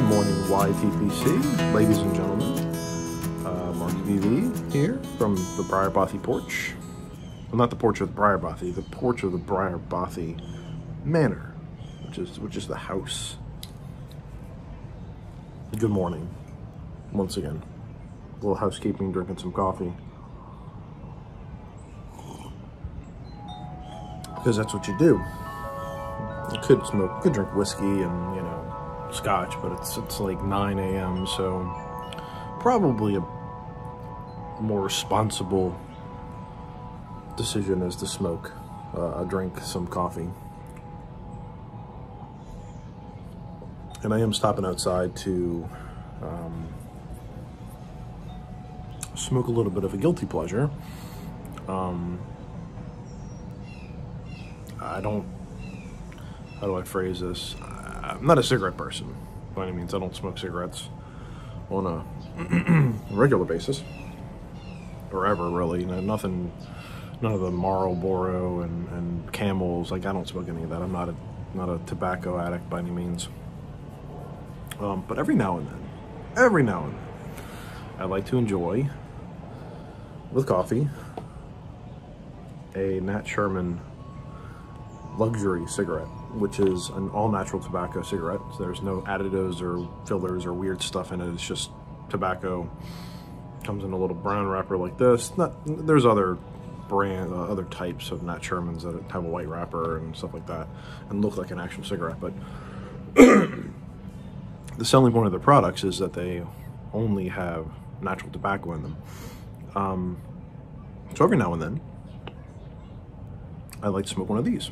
Good morning, YTPC, ladies and gentlemen. Mark VV here from the Bothy porch. Well, not the porch of the Bothy, the porch of the Bothy Manor, which is the house. Good morning, once again. A little housekeeping, drinking some coffee. Because that's what you do. You could smoke, could drink whiskey and, you know, scotch, but it's like 9 a.m. so probably a more responsible decision is to smoke, drink some coffee. And I am stopping outside to smoke a little bit of a guilty pleasure. How do I phrase this? I'm not a cigarette person by any means. I don't smoke cigarettes on a regular basis, or ever really. None of the Marlboro and Camels. Like, I don't smoke any of that. I'm not a tobacco addict by any means. But every now and then, I like to enjoy, with coffee, a Nat Sherman luxury cigarette, which is an all-natural tobacco cigarette. So there's no additives or fillers or weird stuff in it. It's just tobacco. Comes in a little brown wrapper like this. There's other other types of Nat Shermans that have a white wrapper and stuff like that and look like an actual cigarette. But the selling point of their products is that they only have natural tobacco in them. So every now and then, I like to smoke one of these.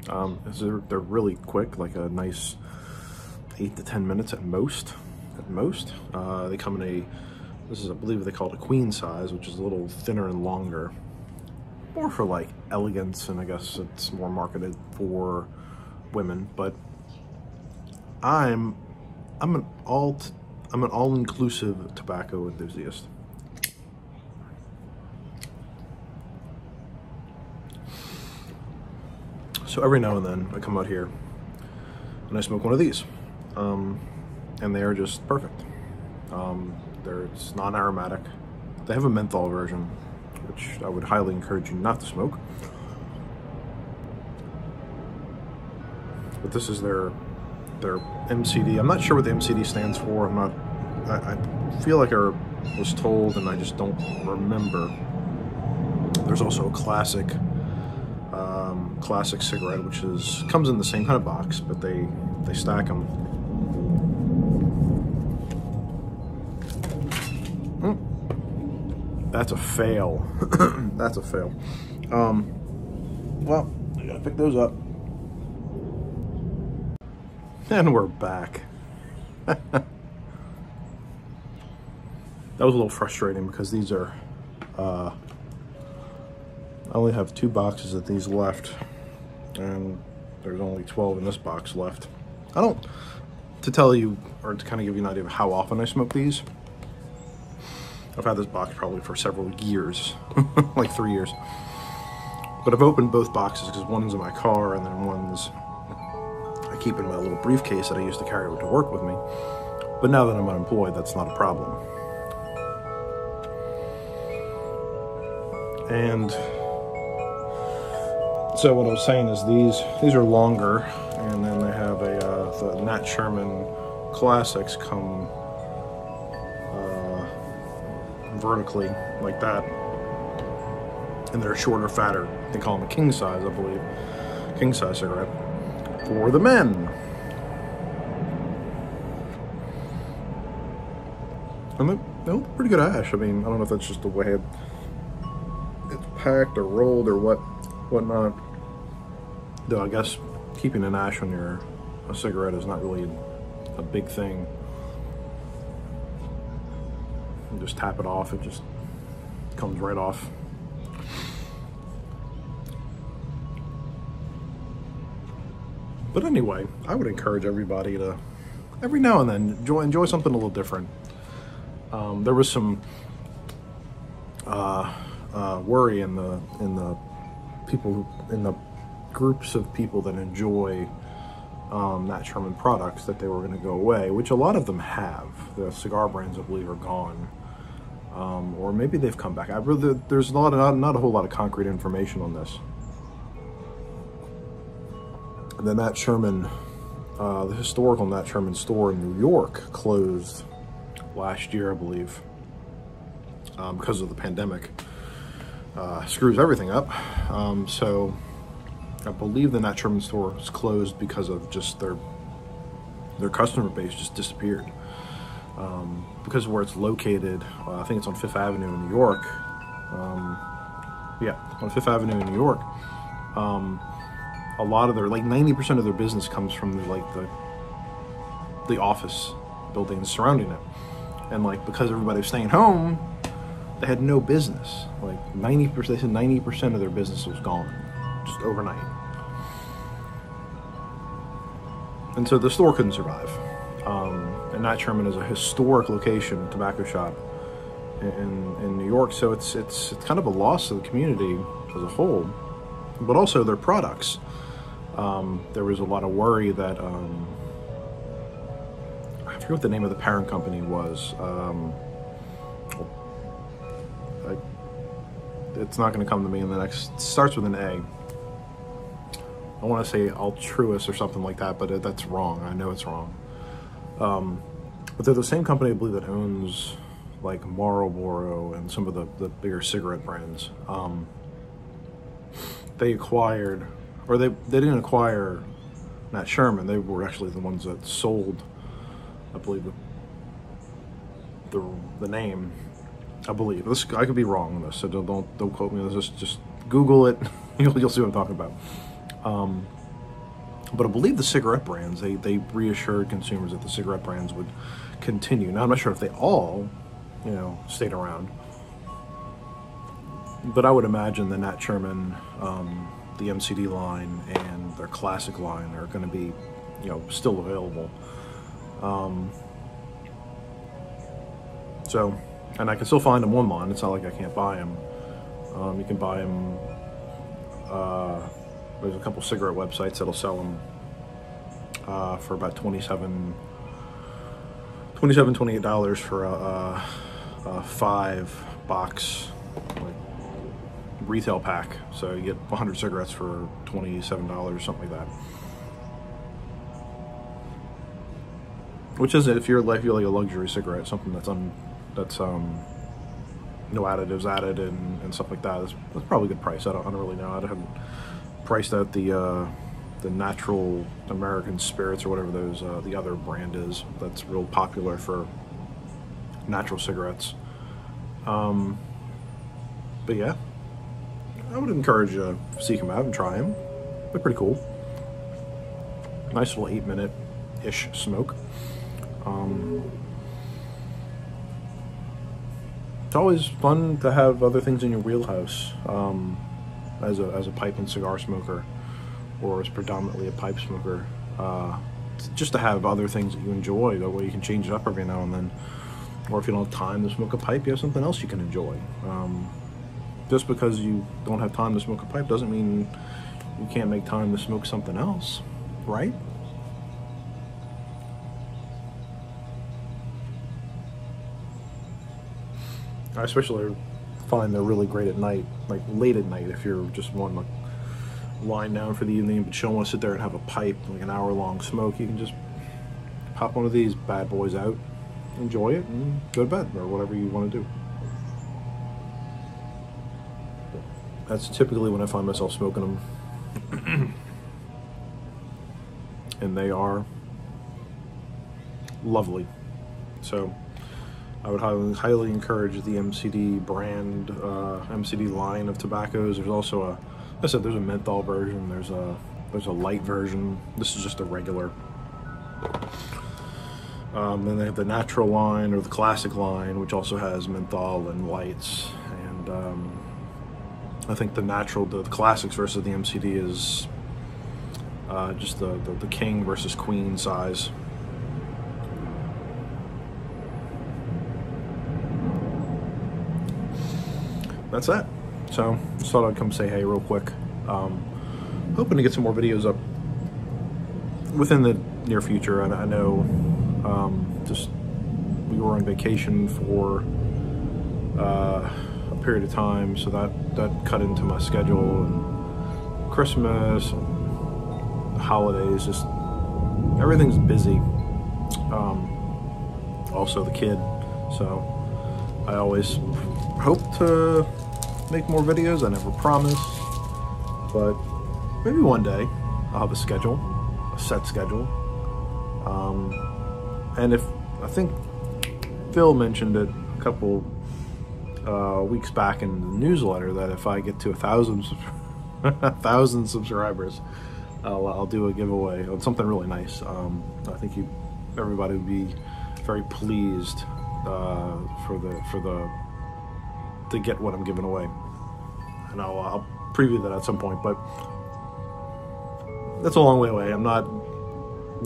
They're really quick, like a nice 8 to 10 minutes at most. They come in I believe they call it a queen size, which is a little thinner and longer. More for like elegance, and I guess it's more marketed for women, but I'm an all-inclusive tobacco enthusiast. So every now and then I come out here and I smoke one of these, and they are just perfect. It's non-aromatic. They have a menthol version, which I would highly encourage you not to smoke. But this is their MCD. I'm not sure what the MCD stands for. I feel like I was told, and I just don't remember. There's also a classic cigarette, which comes in the same kind of box, but they stack them. That's a fail. That's a fail. Well, I gotta pick those up. And we're back. That was a little frustrating because these are, I only have 2 boxes of these left, and there's only 12 in this box left. To tell you, or to kind of give you an idea of how often I smoke these, I've had this box probably for several years, like 3 years. But I've opened both boxes because one's in my car and then one's I keep in my little briefcase that I used to carry to work with me. But now that I'm unemployed, that's not a problem. And so what I was saying is these are longer, and then they have the Nat Sherman Classics come vertically like that, and they're shorter, fatter. They call them a king size, I believe, king size cigarette for the men. And they look pretty good ash. I mean, I don't know if that's just the way it's packed or rolled or whatnot. Though I guess keeping an ash on a cigarette is not really a big thing. You just tap it off, it just comes right off. But anyway, I would encourage everybody to, every now and then, enjoy something a little different. There was some worry in the groups of people that enjoy Nat Sherman products, that they were going to go away, which a lot of them have. The cigar brands, I believe, are gone. Or maybe they've come back. There's not a whole lot of concrete information on this. The Nat Sherman, the historical Nat Sherman store in New York closed last year, I believe, because of the pandemic. Screws everything up. So I believe the Nat Sherman store is closed because of just their customer base just disappeared. Because of where it's located, I think it's on Fifth Avenue in New York. Yeah, on Fifth Avenue in New York. A lot of their, like 90% of their business comes from like the office buildings surrounding it. And like, because everybody was staying home, they had no business. Like 90%, they said 90% of their business was gone, just overnight. And so the store couldn't survive. And Nat Sherman is a historic location, tobacco shop in New York. So it's kind of a loss to the community as a whole, but also their products. There was a lot of worry that, I forget what the name of the parent company was. It's not going to come to me in the next, it starts with an A. I want to say Altruis or something like that, but that's wrong. I know it's wrong. But they're the same company, I believe, that owns like Marlboro and some of the bigger cigarette brands. They acquired, or they didn't acquire Nat Sherman. They were actually the ones that sold, I believe, the name. I believe this. I could be wrong on this, so don't quote me on this. Just Google it. You'll see what I'm talking about. But I believe the cigarette brands, they reassured consumers that the cigarette brands would continue. Now I'm not sure if they all, stayed around, but I would imagine the Nat Sherman, the MCD line, and their classic line are going to be, still available. So. And I can still find them online. It's not like I can't buy them. You can buy them. There's a couple cigarette websites that'll sell them for about $28 for a 5-box retail pack. So you get 100 cigarettes for $27, something like that. Which is, if you're like a luxury cigarette, something that's no additives added and stuff like that, that's probably a good price. I don't really know. I haven't priced out the natural American spirits or whatever those the other brand is that's real popular for natural cigarettes. But yeah, I would encourage you to seek them out and try them. They're pretty cool. Nice little 8-minute-ish smoke. It's always fun to have other things in your wheelhouse, as a pipe and cigar smoker, or as predominantly a pipe smoker. Just to have other things that you enjoy, that way you can change it up every now and then. Or if you don't have time to smoke a pipe, you have something else you can enjoy. Just because you don't have time to smoke a pipe doesn't mean you can't make time to smoke something else, right? I especially find they're really great at night, like late at night, if you're just wanting to line down for the evening but you don't want to sit there and have a pipe, like an hour-long smoke. You can just pop one of these bad boys out, enjoy it, and go to bed, or whatever you want to do. That's typically when I find myself smoking them. And they are lovely. So I would highly encourage the MCD brand, MCD line of tobaccos. There's also like I said, there's a menthol version. There's a light version. This is just a regular. Then they have the natural line, or the classic line, which also has menthol and lights. And I think the classics versus the MCD is just the king versus queen size. That's that. So just thought I'd come say hey real quick. Hoping to get some more videos up within the near future. I know just we were on vacation for a period of time, so that cut into my schedule, and Christmas and the holidays, just everything's busy. Also the kid, so I always hope to make more videos. I never promise, but maybe one day I'll have a schedule, a set schedule. And I think Phil mentioned it a couple weeks back in the newsletter that if I get to 1,000 subscribers, I'll do a giveaway on something really nice. I think everybody would be very pleased to get what I'm giving away, and I'll preview that at some point. But that's a long way away. I'm not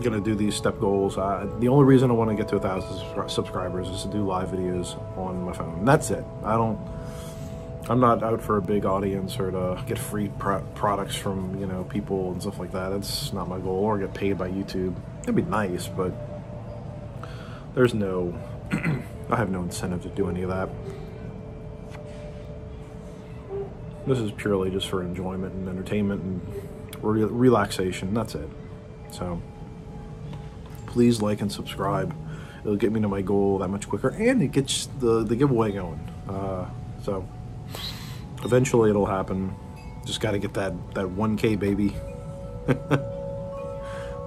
gonna do these step goals. The only reason I want to get to 1,000 subscribers is to do live videos on my phone. And that's it. I'm not out for a big audience or to get free products from, you know, people and stuff like that. That's not my goal. Or get paid by YouTube. It'd be nice, but there's no I have no incentive to do any of that. This is purely just for enjoyment and entertainment and relaxation. That's it. So please like and subscribe. It'll get me to my goal that much quicker, and it gets the giveaway going. So eventually it'll happen. Just got to get that 1K, baby.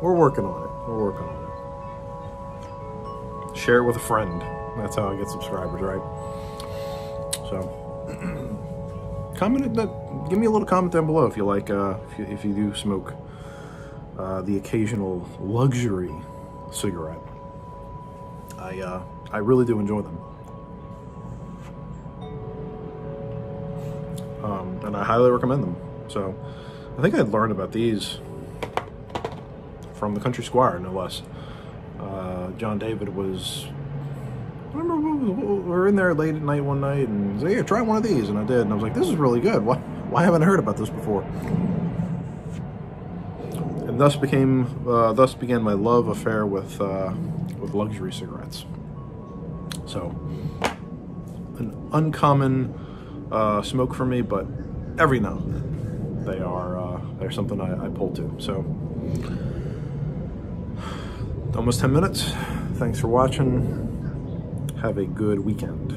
We're working on it. We're working on it. Share it with a friend. That's how I get subscribers, right? So comment that. Give me a little comment down below if you like. If you do smoke the occasional luxury cigarette. I really do enjoy them. And I highly recommend them. So I think I learned about these from the Country Squire, no less. John David was, I remember we were in there late at night one night and said, "Here, try one of these," and I did, and I was like, "This is really good. Why haven't I heard about this before?" And thus began my love affair with luxury cigarettes. So an uncommon smoke for me, but every now and then they're something I pull to. So almost 10 minutes. Thanks for watching. Have a good weekend.